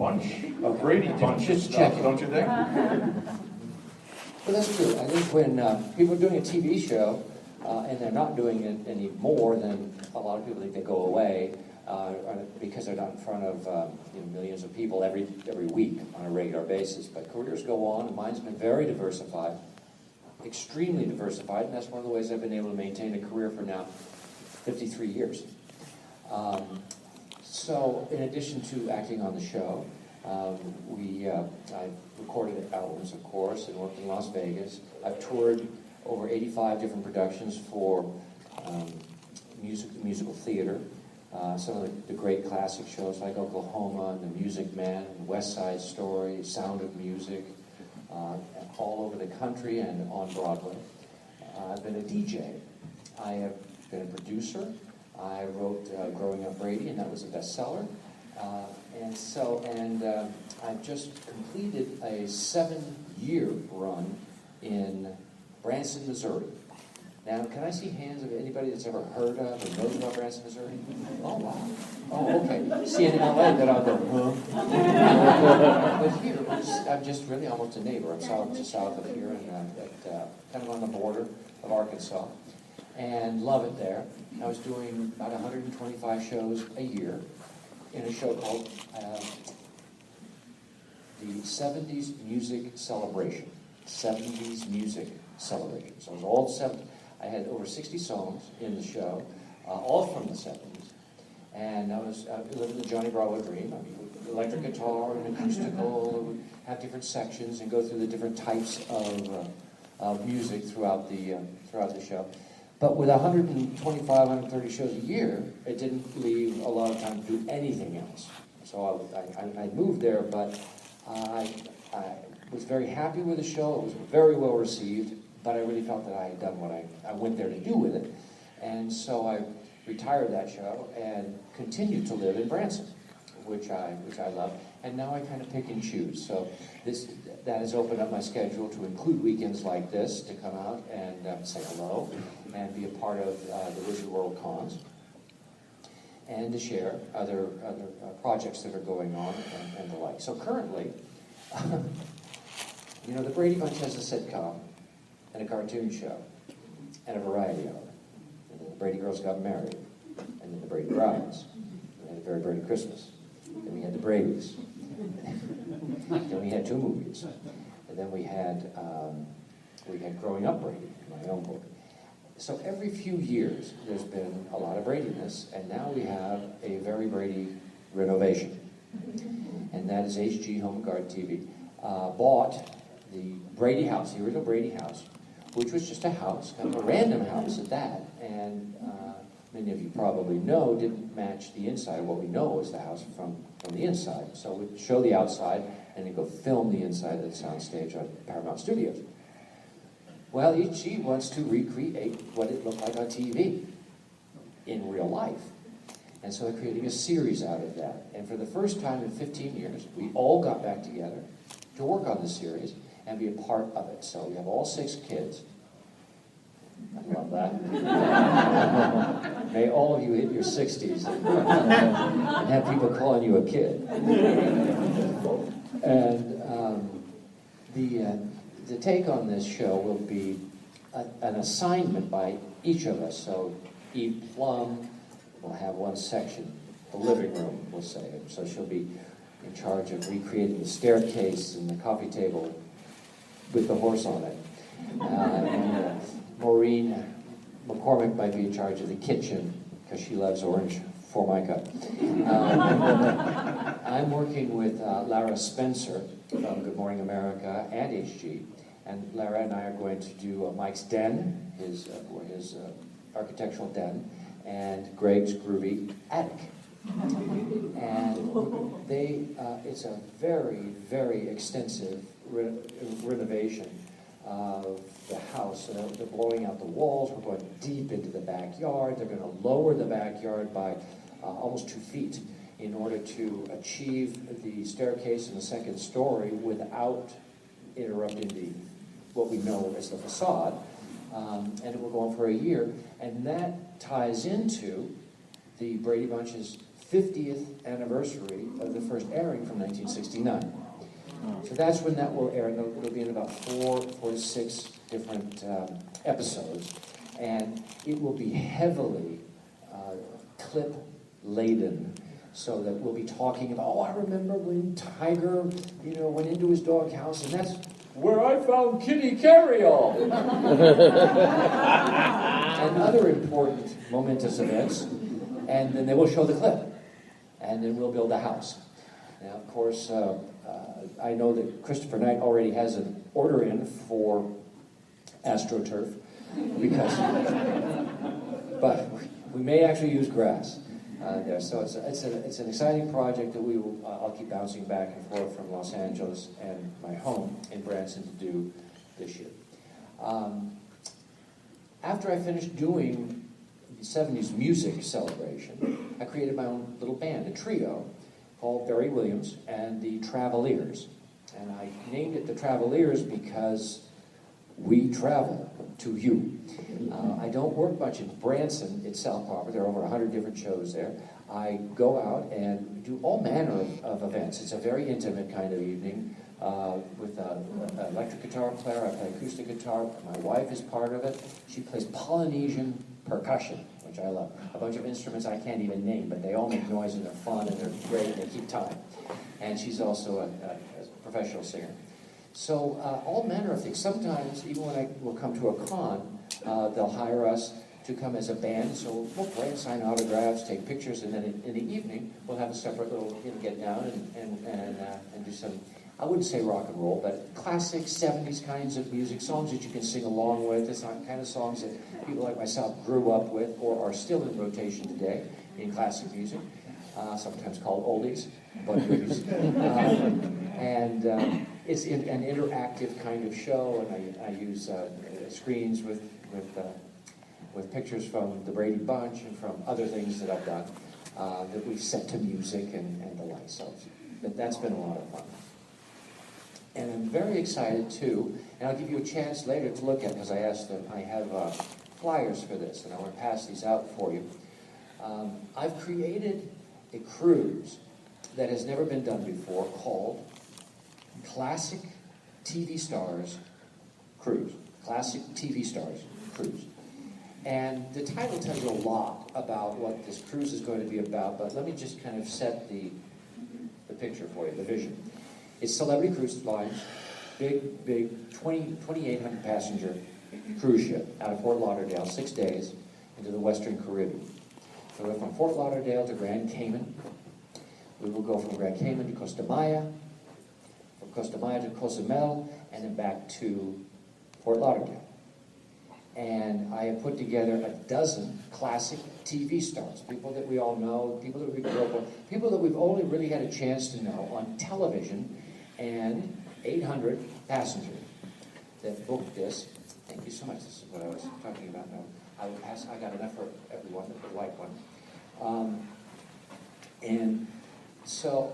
bunch of Brady Bunch stuff, don't you think? Well, that's true. I think when people are doing a TV show and they're not doing it anymore, then a lot of people think they go away because they're not in front of millions of people every week on a regular basis. But careers go on, and mine's been very diversified, extremely diversified, and that's one of the ways I've been able to maintain a career for now 53 years. So in addition to acting on the show, I've recorded albums, of course, and worked in Las Vegas. I've toured over 85 different productions for musical theater. Some of the great classic shows like Oklahoma and The Music Man, West Side Story, Sound of Music, all over the country and on Broadway. I've been a DJ. I have been a producer. I wrote Growing Up Brady, and that was a bestseller. I've just completed a 7-year run in Branson, Missouri. Now, can I see hands of anybody that's ever heard of or knows about Branson, Missouri? Oh, wow. Oh, okay. See, in LA, then I'll go, huh? But here, I'm just really almost a neighbor. I'm just south of here, and kind of on the border of Arkansas, and love it there. I was doing about 125 shows a year in a show called the 70s Music Celebration. 70s Music Celebration. So it was all 70s. I had over 60 songs in the show, all from the 70s. And I was living the Johnny Bravo dream. I mean, electric guitar and acoustical, would have different sections and go through the different types of music throughout the show. But with 125, 130 shows a year, it didn't leave a lot of time to do anything else. So I moved there, but I was very happy with the show. It was very well received, but I really felt that I had done what I went there to do with it. And so I retired that show and continued to live in Branson, which I love. And now I kind of pick and choose. So that has opened up my schedule to include weekends like this to come out and say hello and be a part of the Wizard World cons and to share other projects that are going on and the like. So currently, the Brady Bunch has a sitcom and a cartoon show and a variety hour. And then the Brady Girls Got Married, and then the Brady Brides, and then the Very Brady Christmas. Then we had the Bradys. Then we had 2 movies. And then we had Growing Up Brady, my own book. So every few years, there's been a lot of Bradiness, and now we have a Very Brady renovation. And that is HG Home and Garden TV. Bought the Brady house, the original Brady house, which was just a house, kind of a random house at that. And many of you probably know, didn't match the inside of what we know is the house from the inside. So we'd show the outside and then go film the inside of the soundstage on Paramount Studios. Well, HG wants to recreate what it looked like on TV in real life. And so they're creating a series out of that. And for the first time in 15 years, we all got back together to work on the series and be a part of it. So we have all 6 kids. I love that. May all of you hit your 60s and have people calling you a kid. And the take on this show will be an assignment by each of us. So Eve Plum will have one section, the living room, we'll say. So she'll be in charge of recreating the staircase and the coffee table with the horse on it. Maureen McCormick might be in charge of the kitchen because she loves orange Formica. I'm working with Lara Spencer from Good Morning America and HG, and Lara and I are going to do Mike's Den, his architectural den, and Greg's groovy attic. And it's a very, very extensive renovation of the house. So they're blowing out the walls. We're going deep into the backyard. They're going to lower the backyard by almost 2 feet in order to achieve the staircase in the second story without interrupting what we know as the facade. And it will go on for a year. And that ties into the Brady Bunch's 50th anniversary of the first airing from 1969. So that's when that will air, and it'll be in about four to six different episodes. And it will be heavily clip-laden, so that we'll be talking about, I remember when Tiger, went into his doghouse, and that's where I found Kitty Carryall. And other important, momentous events. And then they will show the clip. And then we'll build a house. Now, of course, I know that Christopher Knight already has an order in for AstroTurf, but we may actually use grass there. So it's an exciting project that I'll keep bouncing back and forth from Los Angeles and my home in Branson to do this year. After I finished doing the 70s music celebration, I created my own little band, a trio, called Barry Williams and the Traveleers. And I named it the Traveleers because we travel to you. I don't work much in Branson itself proper. There are over 100 different shows there. I go out and do all manner of events. It's a very intimate kind of evening with an electric guitar player. I play acoustic guitar. My wife is part of it. She plays Polynesian percussion, which I love. A bunch of instruments I can't even name, but they all make noise and they're fun and they're great and they keep time. And she's also a professional singer. So all manner of things. Sometimes, even when I will come to a con, they'll hire us to come as a band. So we'll play and sign autographs, take pictures, and then in the evening we'll have a separate little get down and do some, I wouldn't say rock and roll, but classic 70s kinds of music, songs that you can sing along with. It's not kind of songs that people like myself grew up with or are still in rotation today in classic music, sometimes called oldies, but goodies. It's an interactive kind of show, and I use screens with pictures from the Brady Bunch and from other things that I've done that we've set to music and the like. So that's been a lot of fun. And I'm very excited too, and I'll give you a chance later to look at, because I asked them, I have flyers for this, and I want to pass these out for you. I've created a cruise that has never been done before called Classic TV Stars Cruise. Classic TV Stars Cruise. And the title tells you a lot about what this cruise is going to be about, but let me just kind of set the picture for you, the vision. It's Celebrity Cruise Lines, big 2,800 passenger cruise ship out of Fort Lauderdale, 6 days into the Western Caribbean. So we're from Fort Lauderdale to Grand Cayman. We will go from Grand Cayman to Costa Maya, from Costa Maya to Cozumel, and then back to Fort Lauderdale. And I have put together a dozen classic TV stars, people that we all know, people that we grew up with, people that we've only really had a chance to know on television, and 800 passengers that booked this. Thank you so much. This is what I was talking about now. I got enough for everyone that would like one. And so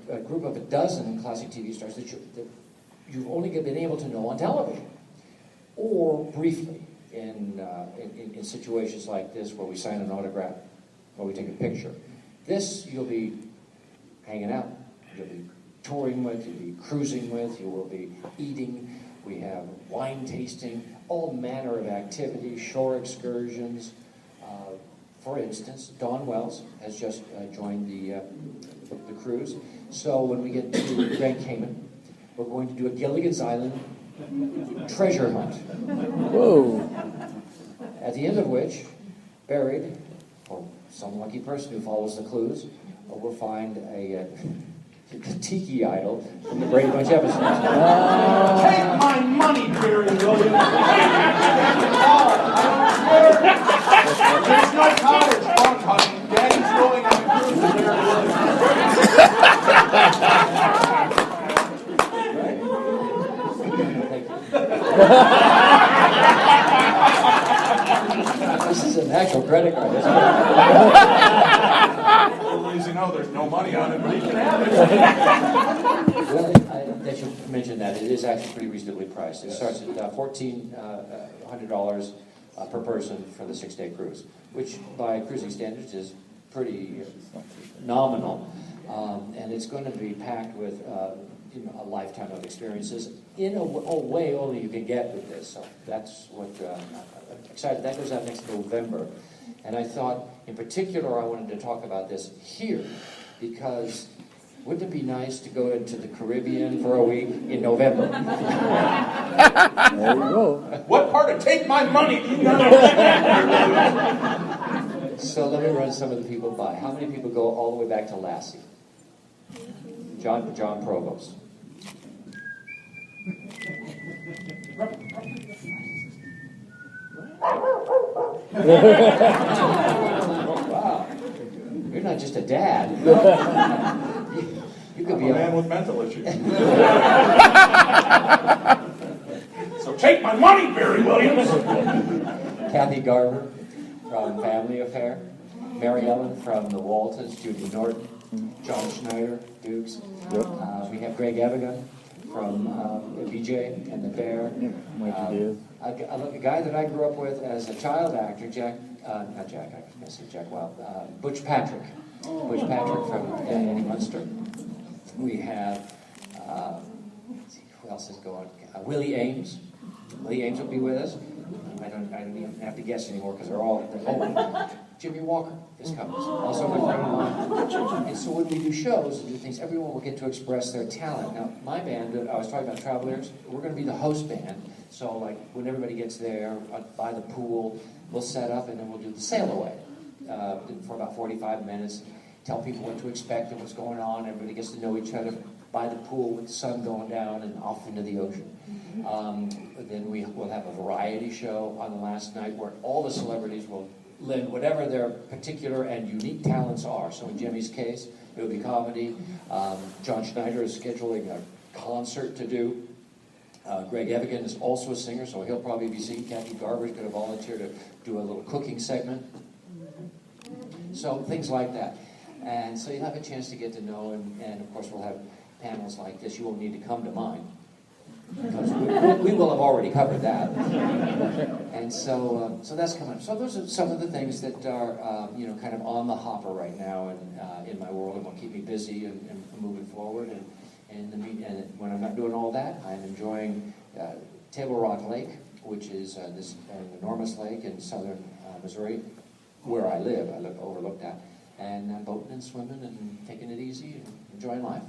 a group of a dozen classic TV stars that you've only been able to know on television, or briefly in situations like this where we sign an autograph, where we take a picture. This you'll be hanging out, you'll be touring with, you'll be cruising with, you will be eating. We have wine tasting, all manner of activities, shore excursions. For instance, Dawn Wells has just joined the cruise. So when we get to Grand Cayman, we're going to do a Gilligan's Island treasure hunt. Whoa. At the end of which, buried, or some lucky person who follows the clues, will find a tiki idol from the Brady Bunch episode. Take my money, Barry Williams. There's no cottage hog hunting. Daddy's going on a cruise with Barry Williams. This is an actual credit card, isn't it? Well, as you know, there's no money on it, but you can have it. Well, that you mentioned that. It is actually pretty reasonably priced. It starts at $1,400 per person for the 6-day cruise, which by cruising standards is pretty nominal. And it's going to be packed with a lifetime of experiences in a way only you can get with this. So that's what I'm excited. That goes out next November. And I thought, in particular, I wanted to talk about this here because wouldn't it be nice to go into the Caribbean for a week in November? There you go. What part of take my money do you know? So let me run some of the people by. How many people go all the way back to Lassie? John Provost. Wow. You're not just a dad. You could be I'm a man with mental issues. So take my money, Barry Williams. Kathy Garver from Family Affair. Mary Ellen from The Waltons. Judy Norton. John Schneider, Dukes. We have Greg Evigan from BJ and the Bear. A guy that I grew up with as a child actor, Butch Patrick. Butch Patrick from Eddie Munster. We have, who else is going? Willie Ames. Willie Ames will be with us. I don't even have to guess anymore because they're all old. Jimmy Walker is coming, also my friend of mine. And so when we do shows and do things, everyone will get to express their talent. Now, my band, I was talking about Travelers, we're going to be the host band. So, like, when everybody gets there, by the pool, we'll set up and then we'll do the sail away for about 45 minutes. Tell people what to expect and what's going on. Everybody gets to know each other by the pool with the sun going down and off into the ocean. Then we'll have a variety show on the last night where all the celebrities will lend whatever their particular and unique talents are. So in Jimmy's case, it will be comedy. John Schneider is scheduling a concert to do. Greg Evigan is also a singer, so he'll probably be singing. Kathy Garver is going to volunteer to do a little cooking segment. So things like that. And so you'll have a chance to get to know him, and of course we'll have panels like this. You won't need to come to mine, because we will have already covered that. And so that's coming up. So those are some of the things that are kind of on the hopper right now in my world, and will keep me busy and moving forward. And when I'm not doing all that, I'm enjoying Table Rock Lake, which is this enormous lake in southern Missouri, where I live. I live overlooked that. And I'm boating and swimming and taking it easy and enjoying life.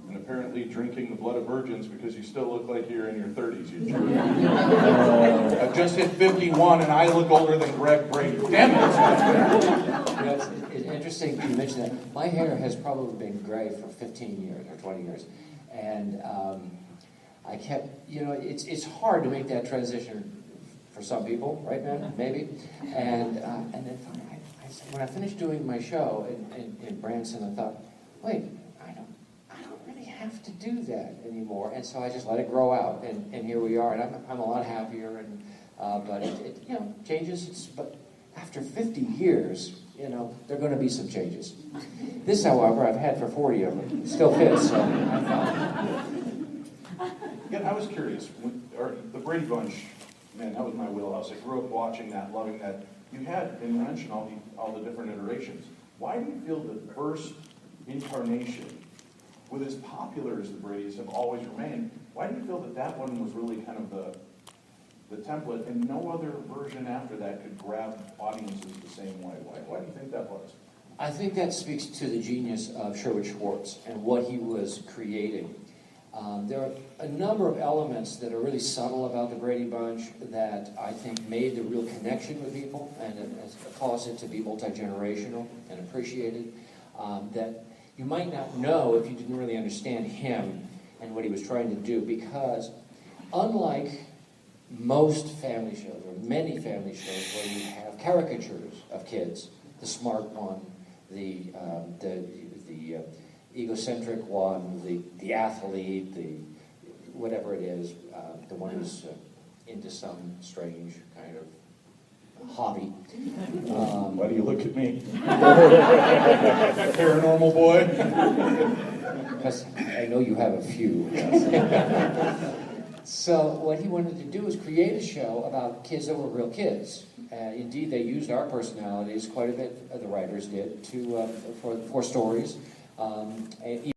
And apparently drinking the blood of virgins because you still look like you're in your 30s. I just hit 51 and I look older than Greg Brady. Damn it! It's interesting you mentioned that. My hair has probably been gray for 15 years or 20 years. And I kept, it's hard to make that transition for some people, right, man? Maybe. And then when I finished doing my show in Branson, I thought, wait, I don't really have to do that anymore. And so I just let it grow out, and here we are. And I'm a lot happier. And but it changes. But after 50 years, there are going to be some changes. This, however, I've had for 40 of them. It still fits. So I'm fine. Again, I was curious. The Brady Bunch, man, that was my wheelhouse. I grew up watching that, loving that. You had in Wrench and all the different iterations. Why do you feel the first incarnation, with as popular as the Bradys have always remained, why do you feel that one was really kind of the template, and no other version after that could grab audiences the same way? Why do you think that was? I think that speaks to the genius of Sherwood Schwartz and what he was creating. There are a number of elements that are really subtle about the Brady Bunch that I think made the real connection with people and it caused it to be multi-generational and appreciated, that you might not know if you didn't really understand him and what he was trying to do, because unlike most family shows, or many family shows where you have caricatures of kids, the smart one, the egocentric one, the athlete, the whatever it is, the one who's into some strange kind of hobby. Why do you look at me? Paranormal boy? Because I know you have a few. So what he wanted to do was create a show about kids that were real kids. Indeed, they used our personalities quite a bit, the writers did, for stories. And